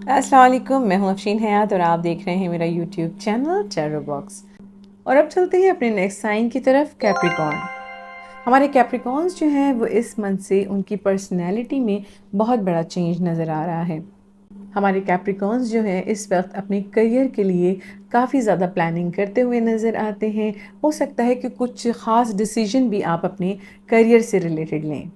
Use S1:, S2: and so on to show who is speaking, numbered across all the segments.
S1: अस्सलाम वालेकुम, मैं हूँ अफशीन हयात और आप देख रहे हैं मेरा यूट्यूब चैनल टैरो बॉक्स। और अब चलते हैं अपने नेक्स्ट साइन की तरफ, कैप्रिकॉर्न। हमारे कैप्रिकॉर्न्स जो हैं वो इस मंथ से उनकी पर्सनैलिटी में बहुत बड़ा चेंज नज़र आ रहा है। हमारे कैप्रिकॉर्न्स जो हैं इस वक्त अपने करियर के लिए काफ़ी ज़्यादा प्लानिंग करते हुए नज़र आते हैं। हो सकता है कि कुछ ख़ास डिसीजन भी आप अपने करियर से रिलेटेड लें।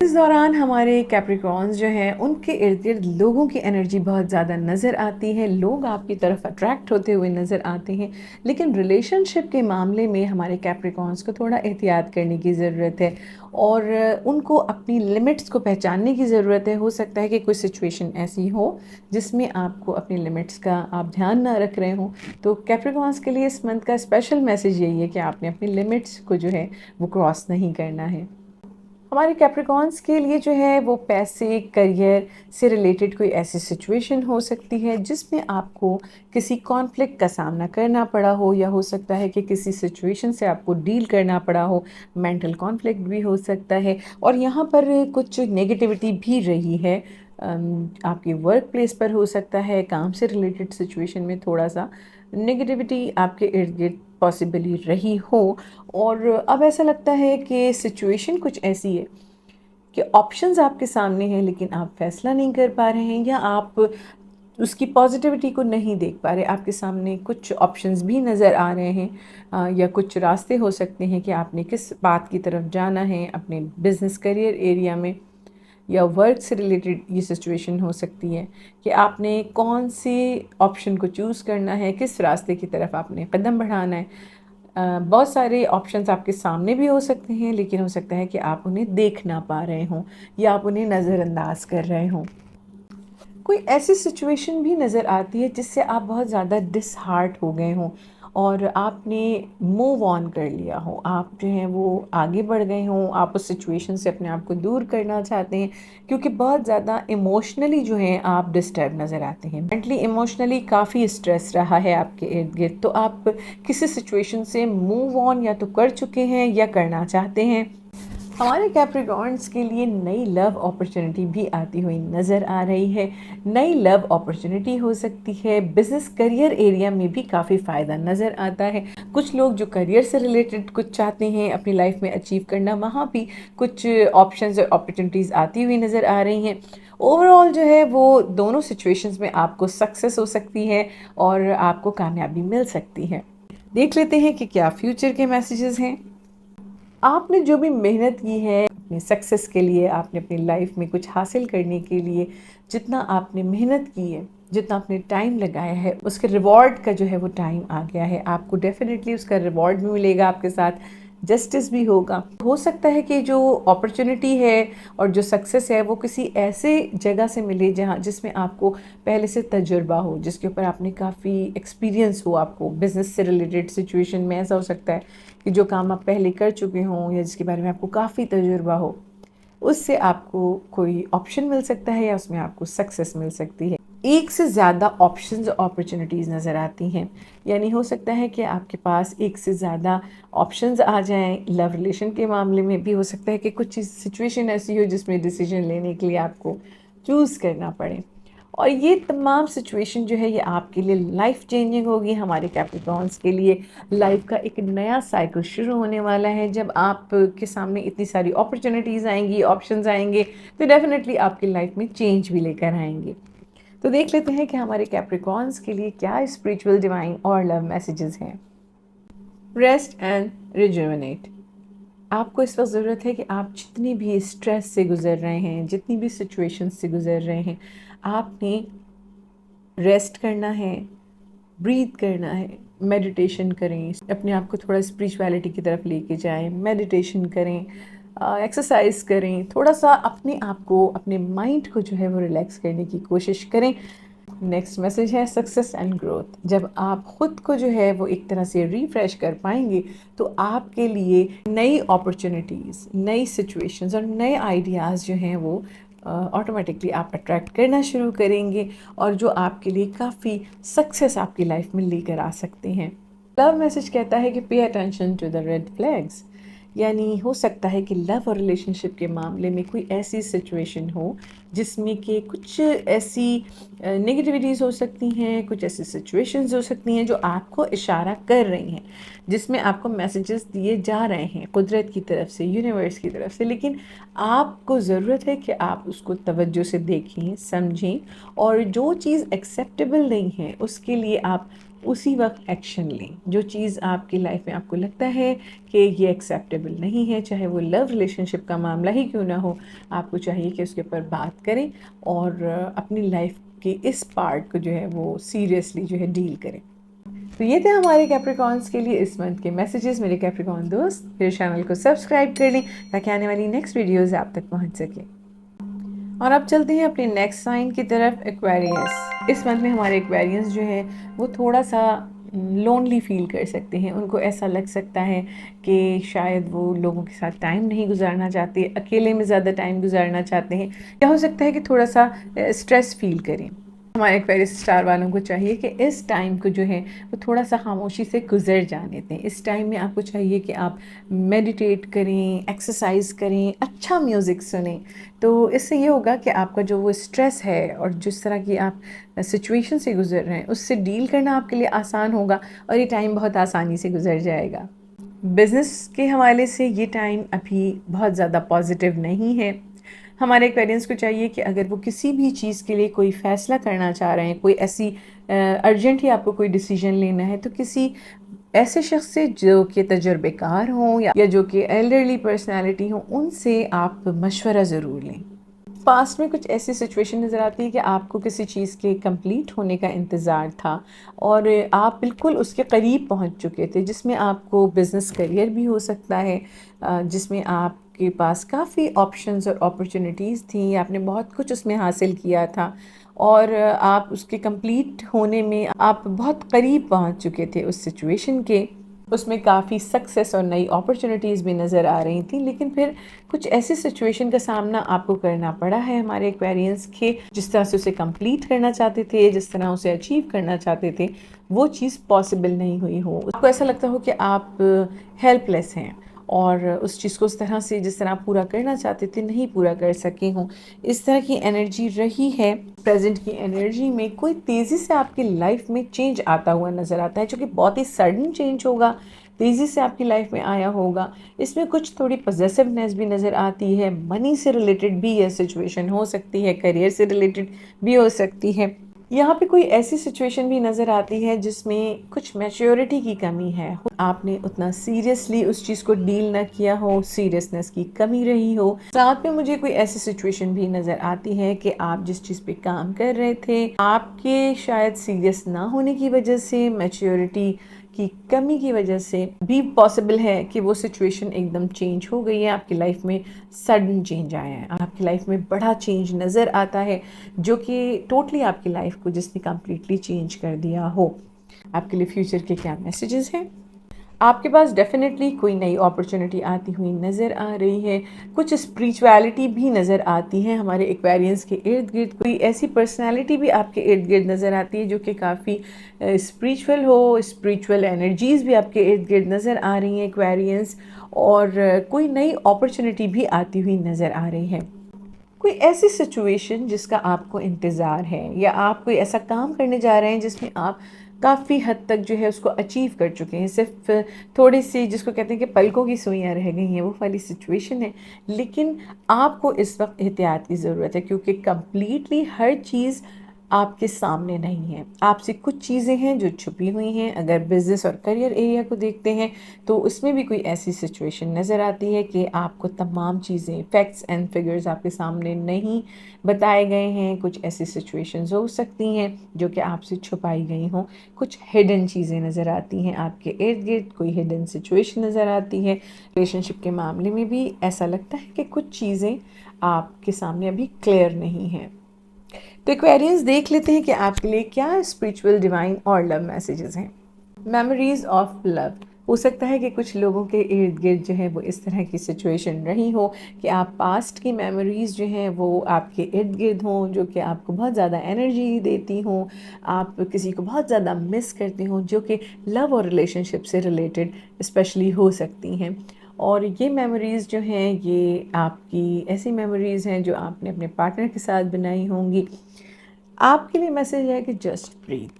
S1: इस दौरान हमारे कैप्रिकॉर्न्स जो हैं उनके इर्द गिर्द लोगों की एनर्जी बहुत ज़्यादा नज़र आती है। लोग आपकी तरफ अट्रैक्ट होते हुए नज़र आते हैं, लेकिन रिलेशनशिप के मामले में हमारे कैप्रिकॉर्न्स को थोड़ा एहतियात करने की ज़रूरत है और उनको अपनी लिमिट्स को पहचानने की ज़रूरत है। हो सकता है कि कोई सिचुएशन ऐसी हो जिसमें आपको अपनी लिमिट्स का आप ध्यान ना रख रहे हों। तो कैप्रिकॉर्न्स के लिए इस मंथ का स्पेशल मैसेज यही है कि आपने अपनी लिमिट्स को जो है वो क्रॉस नहीं करना है। हमारे कैप्रिकॉर्न्स के लिए जो है वो पैसे, करियर से रिलेटेड कोई ऐसी सिचुएशन हो सकती है जिसमें आपको किसी कॉन्फ्लिक्ट का सामना करना पड़ा हो, या हो सकता है कि किसी सिचुएशन से आपको डील करना पड़ा हो। मेंटल कॉन्फ्लिक्ट भी हो सकता है और यहाँ पर कुछ नेगेटिविटी भी रही है। आपके वर्क प्लेस पर हो सकता है, काम से रिलेटेड सिचुएशन में थोड़ा सा नेगेटिविटी आपके इर्द गिर्द पॉसिबली रही हो। और अब ऐसा लगता है कि सिचुएशन कुछ ऐसी है कि ऑप्शंस आपके सामने हैं लेकिन आप फैसला नहीं कर पा रहे हैं, या आप उसकी पॉजिटिविटी को नहीं देख पा रहे। आपके सामने कुछ ऑप्शंस भी नज़र आ रहे हैं, या कुछ रास्ते हो सकते हैं कि आपने किस बात की तरफ जाना है अपने बिजनेस करियर एरिया में, या वर्क से रिलेटेड ये सिचुएशन हो सकती है कि आपने कौन से ऑप्शन को चूज़ करना है, किस रास्ते की तरफ आपने कदम बढ़ाना है। बहुत सारे ऑप्शंस आपके सामने भी हो सकते हैं, लेकिन हो सकता है कि आप उन्हें देख ना पा रहे हों या आप उन्हें नज़रअंदाज कर रहे हों। कोई ऐसी सिचुएशन भी नज़र आती है जिससे आप बहुत ज़्यादा डिसहार्ट हो गए हों और आपने मूव ऑन कर लिया हो, आप जो हैं वो आगे बढ़ गए हों, आप उस सिचुएशन से अपने आप को दूर करना चाहते हैं क्योंकि बहुत ज़्यादा इमोशनली जो हैं आप डिस्टर्ब नज़र आते हैं। मेंटली इमोशनली काफ़ी स्ट्रेस रहा है आपके इर्द गिर्द, तो आप किसी सिचुएशन से मूव ऑन या तो कर चुके हैं या करना चाहते हैं। हमारे कैप्रिकॉर्न्स के लिए नई लव अपॉर्चुनिटी भी आती हुई नज़र आ रही है। नई लव अपॉर्चुनिटी हो सकती है, बिजनेस करियर एरिया में भी काफ़ी फ़ायदा नज़र आता है। कुछ लोग जो करियर से रिलेटेड कुछ चाहते हैं अपनी लाइफ में अचीव करना, वहाँ भी कुछ ऑप्शंस और अपॉर्चुनिटीज़ आती हुई नज़र आ रही हैं। ओवरऑल जो है वो दोनों सिचुएशंस में आपको सक्सेस हो सकती है और आपको कामयाबी मिल सकती है। देख लेते हैं कि क्या फ्यूचर के मैसेजेस हैं। आपने जो भी मेहनत की है अपनी सक्सेस के लिए, आपने अपनी लाइफ में कुछ हासिल करने के लिए जितना आपने मेहनत की है, जितना आपने टाइम लगाया है, उसके रिवॉर्ड का जो है वो टाइम आ गया है। आपको डेफिनेटली उसका रिवॉर्ड भी मिलेगा, आपके साथ जस्टिस भी होगा। हो सकता है कि जो अपॉर्चुनिटी है और जो सक्सेस है वो किसी ऐसे जगह से मिले जहाँ जिसमें आपको पहले से तजुर्बा हो, जिसके ऊपर आपने काफ़ी एक्सपीरियंस हो। आपको बिजनेस से रिलेटेड सिचुएशन में ऐसा हो सकता है कि जो काम आप पहले कर चुके हों या जिसके बारे में आपको काफ़ी तजुर्बा हो, उससे आपको कोई ऑप्शन मिल सकता है या उसमें आपको सक्सेस मिल सकती है। एक से ज़्यादा ऑप्शंस और अपॉर्चुनिटीज़ नज़र आती हैं, यानी हो सकता है कि आपके पास एक से ज़्यादा ऑप्शंस आ जाएं। लव रिलेशन के मामले में भी हो सकता है कि कुछ सिचुएशन ऐसी हो जिसमें डिसीजन लेने के लिए आपको चूज़ करना पड़े, और ये तमाम सिचुएशन जो है ये आपके लिए लाइफ चेंजिंग होगी। हमारे कैप्रिकॉर्न्स के लिए लाइफ का एक नया साइकिल शुरू होने वाला है। जब आपके सामने इतनी सारी अपॉर्चुनिटीज़ आएंगी, ऑप्शंस आएंगे, तो डेफिनेटली आपकी लाइफ में चेंज भी लेकर आएंगे। तो देख लेते हैं कि हमारे कैप्रिकॉर्न्स के लिए क्या स्पिरिचुअल, डिवाइन और लव मैसेजेस हैं। Rest and rejuvenate. आपको इस वक्त ज़रूरत है कि आप जितनी भी स्ट्रेस से गुज़र रहे हैं, जितनी भी सिचुएशन से गुज़र रहे हैं, आपने रेस्ट करना है, ब्रीथ करना है, मेडिटेशन करें, अपने आप को थोड़ा स्पिरिचुअलिटी की तरफ लेके जाएं, मेडिटेशन करें, एक्सरसाइज करें, थोड़ा सा अपने आप को, अपने माइंड को जो है वो रिलैक्स करने की कोशिश करें। नेक्स्ट मैसेज है सक्सेस एंड ग्रोथ। जब आप खुद को जो है वो एक तरह से रिफ्रेश कर पाएंगे तो आपके लिए नई अपॉर्चुनिटीज़, नई सिचुएशंस और नए आइडियाज़ जो हैं वो ऑटोमेटिकली आप अट्रैक्ट करना शुरू करेंगे और जो आपके लिए काफ़ी सक्सेस आपकी लाइफ में लेकर आ सकते हैं। लव मैसेज कहता है कि pay attention to the red flags, यानी हो सकता है कि लव और रिलेशनशिप के मामले में कोई ऐसी सिचुएशन हो जिसमें कि कुछ ऐसी नेगेटिविटीज़ हो सकती हैं, कुछ ऐसी सिचुएशंस हो सकती हैं जो आपको इशारा कर रही हैं, जिसमें आपको मैसेजेस दिए जा रहे हैं कुदरत की तरफ से, यूनिवर्स की तरफ से, लेकिन आपको ज़रूरत है कि आप उसको तवज्जो से देखें, समझें, और जो चीज़ एक्सेप्टेबल नहीं है उसके लिए आप उसी वक्त एक्शन लें। जो चीज़ आपकी लाइफ में आपको लगता है कि ये एक्सेप्टेबल नहीं है, चाहे वो लव रिलेशनशिप का मामला ही क्यों ना हो, आपको चाहिए कि उसके ऊपर बात करें और अपनी लाइफ के इस पार्ट को जो है वो सीरियसली जो है डील करें। तो ये थे हमारे कैप्रिकॉन्स के लिए इस मंथ के मैसेजेस। मेरे कैप्रिकॉन दोस्त, मेरे चैनल को सब्सक्राइब कर लें ताकि आने वाली नेक्स्ट वीडियोज़ आप तक पहुंच सके। और अब चलते हैं अपने नेक्स्ट साइन की तरफ, एक्वेरियस। इस मंथ में हमारे एक्वेरियस जो है वो थोड़ा सा लोनली फील कर सकते हैं। उनको ऐसा लग सकता है कि शायद वो लोगों के साथ टाइम नहीं गुजारना चाहते, अकेले में ज़्यादा टाइम गुजारना चाहते हैं, या हो सकता है कि थोड़ा सा स्ट्रेस फील करें। हमारे एक्वेरियस स्टार वालों को चाहिए कि इस टाइम को जो है वो थोड़ा सा खामोशी से गुजर जाने दें। इस टाइम में आपको चाहिए कि आप मेडिटेट करें, एक्सरसाइज करें, अच्छा म्यूज़िक सुनें। तो इससे ये होगा कि आपका जो वो स्ट्रेस है और जिस तरह की आप सिचुएशन से गुजर रहे हैं उससे डील करना आपके लिए आसान होगा और ये टाइम बहुत आसानी से गुजर जाएगा। बिज़नेस के हवाले से ये टाइम अभी बहुत ज़्यादा पॉजिटिव नहीं है। हमारे एक्वेरियंस को चाहिए कि अगर वो किसी भी चीज़ के लिए कोई फ़ैसला करना चाह रहे हैं, कोई ऐसी अर्जेंट ही आपको कोई डिसीजन लेना है, तो किसी ऐसे शख्स से जो कि तजुर्बेकार हों या जो कि एल्डरली पर्सनालिटी हों, उनसे आप मशवरा ज़रूर लें। पास्ट में कुछ ऐसी सिचुएशन नज़र आती है कि आपको किसी चीज़ के कंप्लीट होने का इंतज़ार था और आप बिल्कुल उसके करीब पहुंच चुके थे, जिसमें आपको बिज़नेस करियर भी हो सकता है, जिसमें आपके पास काफ़ी ऑप्शंस और अपॉर्चुनिटीज़ थी, आपने बहुत कुछ उसमें हासिल किया था और आप उसके कंप्लीट होने में आप बहुत करीब पहुंच चुके थे उस सिचुएशन के। उसमें काफ़ी सक्सेस और नई अपॉर्चुनिटीज़ भी नज़र आ रही थी, लेकिन फिर कुछ ऐसी सिचुएशन का सामना आपको करना पड़ा है हमारे एक्वेरियंस के, जिस तरह से उसे कंप्लीट करना चाहते थे, जिस तरह उसे अचीव करना चाहते थे, वो चीज़ पॉसिबल नहीं हुई हो। आपको ऐसा लगता हो कि आप हेल्पलेस हैं और उस चीज़ को उस तरह से जिस तरह आप पूरा करना चाहते थे नहीं पूरा कर सके हों। इस तरह की एनर्जी रही है। प्रेजेंट की एनर्जी में कोई तेज़ी से आपकी लाइफ में चेंज आता हुआ नज़र आता है, जो कि बहुत ही सडन चेंज होगा, तेज़ी से आपकी लाइफ में आया होगा। इसमें कुछ थोड़ी पॉजेसिवनेस भी नज़र आती है। मनी से रिलेटेड भी यह सिचुएशन हो सकती है, करियर से रिलेटेड भी हो सकती है। यहाँ पे कोई ऐसी सिचुएशन भी नज़र आती है जिसमें कुछ मैच्योरिटी की कमी है, आपने उतना सीरियसली उस चीज़ को डील ना किया हो, सीरियसनेस की कमी रही हो। साथ में मुझे कोई ऐसी सिचुएशन भी नज़र आती है कि आप जिस चीज़ पे काम कर रहे थे, आपके शायद सीरियस ना होने की वजह से, मैच्योरिटी की कमी की वजह से भी पॉसिबल है कि वो सिचुएशन एकदम चेंज हो गई है, आपकी लाइफ में सडन चेंज आया है, आपकी लाइफ में बड़ा चेंज नज़र आता है, जो कि टोटली आपकी लाइफ को जिसने कम्प्लीटली चेंज कर दिया हो। आपके लिए फ्यूचर के क्या मैसेजेस हैं? आपके पास डेफिनेटली कोई नई अपॉर्चुनिटी आती हुई नज़र आ रही है। कुछ स्पिरिचुअलिटी भी नज़र आती है हमारे एक्वेरियंस के इर्द गिर्द। कोई ऐसी पर्सनालिटी भी आपके इर्द गिर्द नज़र आती है जो कि काफ़ी स्पिरिचुअल हो, स्पिरिचुअल एनर्जीज़ भी आपके इर्द गिर्द नज़र आ रही हैं एक्वेरियंस, और कोई नई अपॉर्चुनिटी भी आती हुई नज़र आ रही है। कोई ऐसी सिचुएशन जिसका आपको इंतज़ार है, या आप कोई ऐसा काम करने जा रहे हैं जिसमें आप काफ़ी हद तक जो है उसको अचीव कर चुके हैं, सिर्फ थोड़ी सी जिसको कहते हैं कि पलकों की सुइयां रह गई हैं, वो वाली सिचुएशन है। लेकिन आपको इस वक्त एहतियात की ज़रूरत है, क्योंकि कम्प्लीटली हर चीज़ आपके सामने नहीं है। आपसे कुछ चीज़ें हैं जो छुपी हुई हैं। अगर बिज़नेस और करियर एरिया को देखते हैं तो उसमें भी कोई ऐसी सिचुएशन नज़र आती है कि आपको तमाम चीज़ें, फैक्ट्स एंड फिगर्स आपके सामने नहीं बताए गए हैं। कुछ ऐसी सिचुएशंस हो सकती हैं जो कि आपसे छुपाई गई हों। कुछ हिडन चीज़ें नज़र आती हैं आपके इर्द गिर्द, कोई हिडन सिचुएशन नज़र आती है। रिलेशनशिप के मामले में भी ऐसा लगता है कि कुछ चीज़ें आपके सामने अभी क्लियर नहीं हैं। तो एक्वेरियंस देख लेते हैं कि आपके लिए क्या स्पिरिचुअल, डिवाइन और लव मैसेजेस हैं। Memories of love. हो सकता है कि कुछ लोगों के इर्द गिर्द जो है वो इस तरह की सिचुएशन रही हो कि आप पास्ट की मेमोरीज़ जो हैं वो आपके इर्द गिर्द हों, जो कि आपको बहुत ज़्यादा एनर्जी देती हों, आप किसी को बहुत ज़्यादा मिस करते हों, जो कि लव और रिलेशनशिप से रिलेटेड स्पेशली हो सकती हैं। और ये मेमोरीज़ जो हैं ये आपकी ऐसी मेमोरीज़ हैं जो आपने अपने पार्टनर के साथ बनाई होंगी। आपके लिए मैसेज है कि जस्ट ब्रीथ।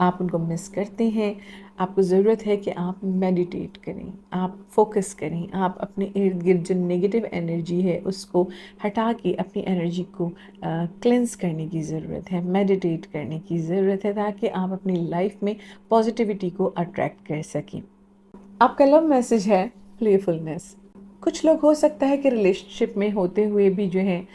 S1: आप उनको मिस करते हैं, आपको ज़रूरत है कि आप मेडिटेट करें, आप फोकस करें, आप अपने इर्द-गिर्द जो नेगेटिव एनर्जी है उसको हटा के अपनी एनर्जी को क्लेंस करने की ज़रूरत है, मेडिटेट करने की ज़रूरत है ताकि आप अपनी लाइफ में पॉजिटिविटी को अट्रैक्ट कर सकें। आपका लव मैसेज है प्लेफुलनेस। कुछ लोग हो सकता है कि रिलेशनशिप में होते हुए भी जो है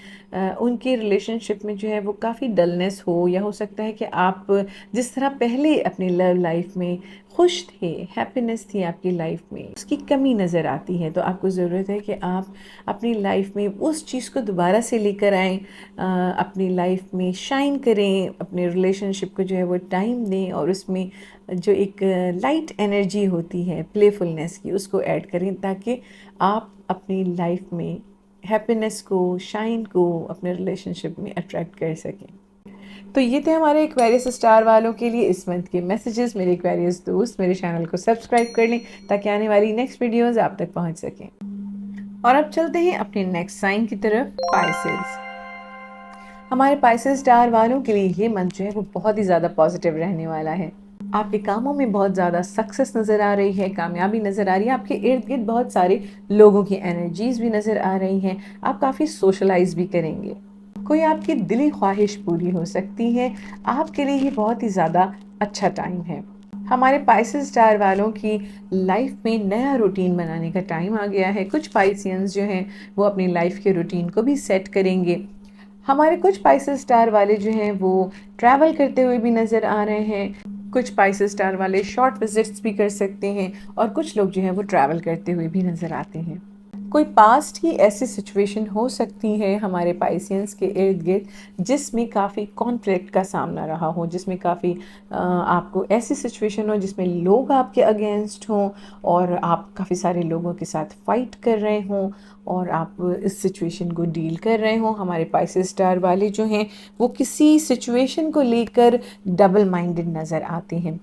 S1: उनके रिलेशनशिप में जो है वो काफ़ी डलनेस हो, या हो सकता है कि आप जिस तरह पहले अपनी लव लाइफ में खुश थे, हैप्पीनेस थी आपकी लाइफ में, उसकी कमी नज़र आती है। तो आपको ज़रूरत है कि आप अपनी लाइफ में उस चीज़ को दोबारा से लेकर आएँ, अपनी लाइफ में शाइन करें, अपने रिलेशनशिप को जो है वो टाइम दें और उसमें जो एक लाइट एनर्जी होती है प्लेफुलनेस की उसको ऐड करें ताकि आप अपनी लाइफ में हैप्पीनेस को, शाइन को अपने रिलेशनशिप में अट्रैक्ट कर सकें। तो ये थे हमारे एक्वेरियस स्टार वालों के लिए इस मंथ के मैसेजेस। मेरे एक्वेरियस दोस्त मेरे चैनल को सब्सक्राइब कर लें ताकि आने वाली नेक्स्ट वीडियोस आप तक पहुंच सकें। और अब चलते हैं अपने नेक्स्ट साइन की तरफ, पाइसेस। हमारे पाइसेस स्टार वालों के लिए ये मंथ जो है वो बहुत ही ज़्यादा पॉजिटिव रहने वाला है। आपके कामों में बहुत ज़्यादा सक्सेस नज़र आ रही है, कामयाबी नज़र आ रही है, आपके इर्द गिर्द बहुत सारे लोगों की एनर्जीज़ भी नज़र आ रही हैं, आप काफ़ी सोशलाइज भी करेंगे, कोई आपकी दिली ख्वाहिश पूरी हो सकती है। आपके लिए ये बहुत ही ज़्यादा अच्छा टाइम है। हमारे पाइसेस स्टार वालों की लाइफ में नया रूटीन बनाने का टाइम आ गया है। कुछ पाइसियंस जो हैं वो अपनी लाइफ के रूटीन को भी सेट करेंगे। हमारे कुछ पाइसेस स्टार वाले जो हैं वो ट्रैवल करते हुए भी नज़र आ रहे हैं। कुछ पाइसेस स्टार वाले शॉर्ट विजिट्स भी कर सकते हैं और कुछ लोग जो हैं वो ट्रैवल करते हुए भी नज़र आते हैं। कोई पास्ट की ऐसी सिचुएशन हो सकती है हमारे पाइसियंस के इर्द गिर्द जिसमें काफ़ी कॉन्फ्लिक्ट का सामना रहा हो, जिसमें काफ़ी आपको ऐसी सिचुएशन हो जिसमें लोग आपके अगेंस्ट हों और आप काफ़ी सारे लोगों के साथ फाइट कर रहे हों और आप इस सिचुएशन को डील कर रहे हों। हमारे पाइसेस स्टार वाले जो हैं वो किसी सिचुएशन को लेकर डबल माइंडेड नज़र आते हैं।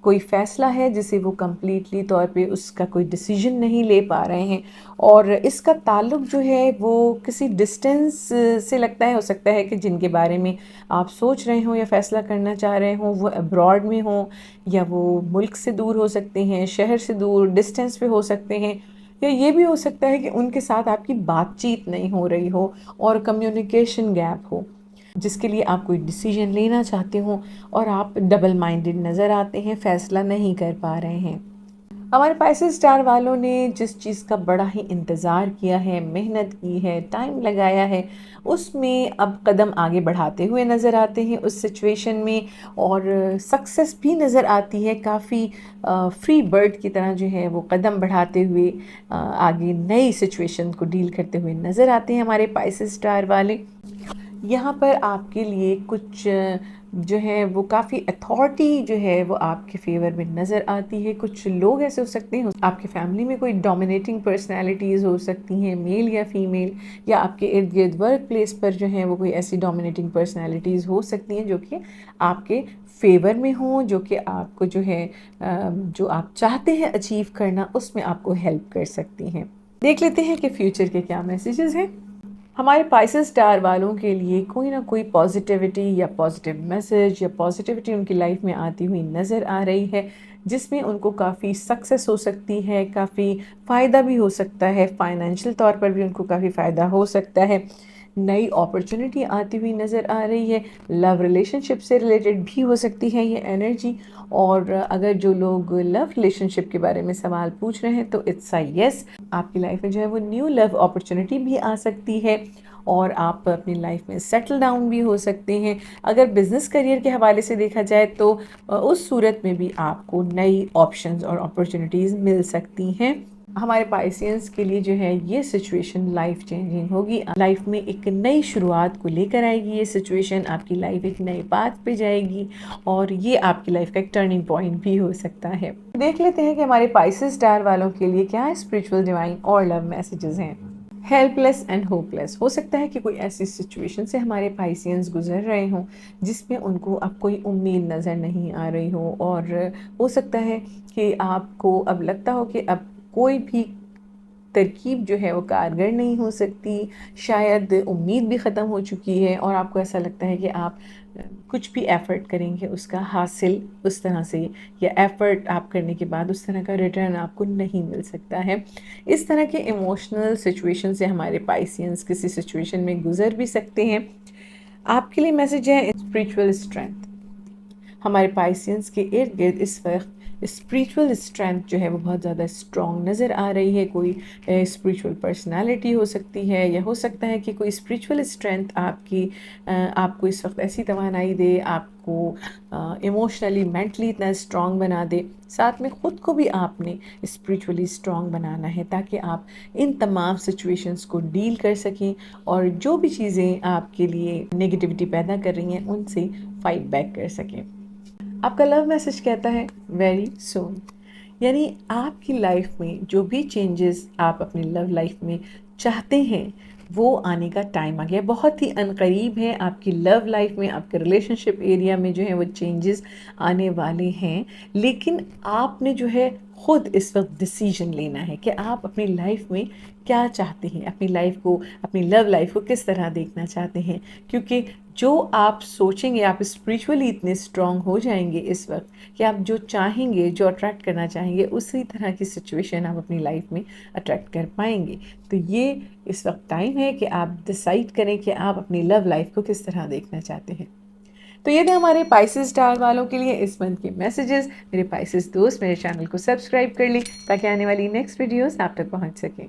S1: कोई फ़ैसला है जिसे वो कम्प्लीटली तौर पे उसका कोई डिसीजन नहीं ले पा रहे हैं और इसका ताल्लुक़ जो है वो किसी डिस्टेंस से लगता है। हो सकता है कि जिनके बारे में आप सोच रहे हों या फ़ैसला करना चाह रहे हों वो अब्रॉड में हों, या वो मुल्क से दूर हो सकते हैं, शहर से दूर डिस्टेंस पे हो सकते हैं, या ये भी हो सकता है कि उनके साथ आपकी बातचीत नहीं हो रही हो और कम्युनिकेशन गैप हो, जिसके लिए आप कोई डिसीजन लेना चाहते हो और आप डबल माइंडेड नज़र आते हैं, फ़ैसला नहीं कर पा रहे हैं। हमारे पाइसेस स्टार वालों ने जिस चीज़ का बड़ा ही इंतज़ार किया है, मेहनत की है, टाइम लगाया है, उसमें अब कदम आगे बढ़ाते हुए नज़र आते हैं उस सिचुएशन में, और सक्सेस भी नज़र आती है। काफ़ी फ्री बर्ड की तरह जो है वो कदम बढ़ाते हुए आगे नई सिचुएशन को डील करते हुए नज़र आते हैं हमारे पाइसेस स्टार वाले। यहाँ पर आपके लिए कुछ जो है वो काफ़ी अथॉरिटी जो है वो आपके फेवर में नज़र आती है। कुछ लोग ऐसे हो सकते हैं, आपके फैमिली में कोई डोमिनेटिंग पर्सनालिटीज़ हो सकती हैं, मेल या फीमेल, या आपके इर्द गिर्द वर्क प्लेस पर जो है वो कोई ऐसी डोमिनेटिंग पर्सनालिटीज़ हो सकती हैं जो कि आपके फेवर में हों, जो कि आपको जो है जो आप चाहते हैं अचीव करना उसमें आपको हेल्प कर सकती हैं। देख लेते हैं कि फ्यूचर के क्या मैसेजेस हैं। हमारे पाइसेस स्टार वालों के लिए कोई ना कोई पॉजिटिविटी या पॉजिटिव मैसेज या पॉजिटिविटी उनकी लाइफ में आती हुई नज़र आ रही है, जिसमें उनको काफ़ी सक्सेस हो सकती है, काफ़ी फ़ायदा भी हो सकता है, फाइनेंशियल तौर पर भी उनको काफ़ी फ़ायदा हो सकता है। नई अपॉर्चुनिटी आती हुई नज़र आ रही है, लव रिलेशनशिप से रिलेटेड भी हो सकती है ये एनर्जी। और अगर जो लोग लव रिलेशनशिप के बारे में सवाल पूछ रहे हैं तो इट्स अ यस, आपकी लाइफ में जो है वो न्यू लव अपॉर्चुनिटी भी आ सकती है और आप अपनी लाइफ में सेटल डाउन भी हो सकते हैं। अगर बिज़नेस करियर के हवाले से देखा जाए तो उस सूरत में भी आपको नई ऑप्शंस और अपॉर्चुनिटीज़ मिल सकती हैं। हमारे पाइसियंस के लिए जो है ये सिचुएशन लाइफ चेंजिंग होगी, लाइफ में एक नई शुरुआत को लेकर आएगी। ये सिचुएशन आपकी लाइफ एक नए पाथ पे जाएगी और ये आपकी लाइफ का एक टर्निंग पॉइंट भी हो सकता है। देख लेते हैं कि हमारे पाइसेस स्टार वालों के लिए क्या स्पिरिचुअल, डिवाइन और लव मैसेजेस हैं। Helpless and hopeless. हो सकता है कि कोई ऐसी सिचुएशन से हमारे पाइसियंस गुजर रहे हों जिसमें उनको अब कोई उम्मीद नज़र नहीं आ रही हो, और हो सकता है कि आपको अब लगता हो कि अब कोई भी तरकीब जो है वो कारगर नहीं हो सकती, शायद उम्मीद भी ख़त्म हो चुकी है और आपको ऐसा लगता है कि आप कुछ भी एफ़र्ट करेंगे उसका हासिल उस तरह से, या एफ़र्ट आप करने के बाद उस तरह का रिटर्न आपको नहीं मिल सकता है। इस तरह के इमोशनल सिचुएशन से हमारे पाइसियंस किसी सिचुएशन में गुज़र भी सकते हैं। आपके लिए मैसेज है स्पिरिचुअल स्ट्रेंथ। हमारे पाइसियंस के इर्द गिर्द इस वक्त स्पिरिचुअल स्ट्रेंथ जो है वो बहुत ज़्यादा स्ट्रॉन्ग नज़र आ रही है। कोई स्पिरिचुअल पर्सनालिटी हो सकती है, या हो सकता है कि कोई स्पिरिचुअल स्ट्रेंथ आपको इस वक्त ऐसी तवानाई दे, आपको इमोशनली मेंटली इतना स्ट्रॉन्ग बना दे। साथ में ख़ुद को भी आपने स्पिरिचुअली स्ट्रॉन्ग बनाना है ताकि आप इन तमाम सिचुएशंस को डील कर सकें और जो भी चीज़ें आपके लिए नेगेटिविटी पैदा कर रही हैं उनसे फाइट बैक कर सकें। आपका लव मैसेज कहता है वेरी सून, यानी आपकी लाइफ में जो भी चेंजेस आप अपनी लव लाइफ में चाहते हैं वो आने का टाइम आ गया, बहुत ही अनकरीब है। आपकी लव लाइफ में, आपके रिलेशनशिप एरिया में जो है वो चेंजेस आने वाले हैं, लेकिन आपने जो है ख़ुद इस वक्त डिसीजन लेना है कि आप अपनी लाइफ में क्या चाहते हैं, अपनी लाइफ को, अपनी लव लाइफ को किस तरह देखना चाहते हैं। क्योंकि जो आप सोचेंगे, आप स्पिरिचुअली इतने स्ट्रॉन्ग हो जाएंगे इस वक्त कि आप जो चाहेंगे, जो अट्रैक्ट करना चाहेंगे, उसी तरह की सिचुएशन आप अपनी लाइफ में अट्रैक्ट कर पाएंगे। तो ये इस वक्त टाइम है कि आप डिसाइड करें कि आप अपनी लव लाइफ को किस तरह देखना चाहते हैं। तो ये थे हमारे पाइसेस स्टार वालों के लिए इस मंथ के मैसेजेस। मेरे पाइसेस दोस्त मेरे चैनल को सब्सक्राइब कर लें ताकि आने वाली नेक्स्ट वीडियोस आप तक पहुंच सकें।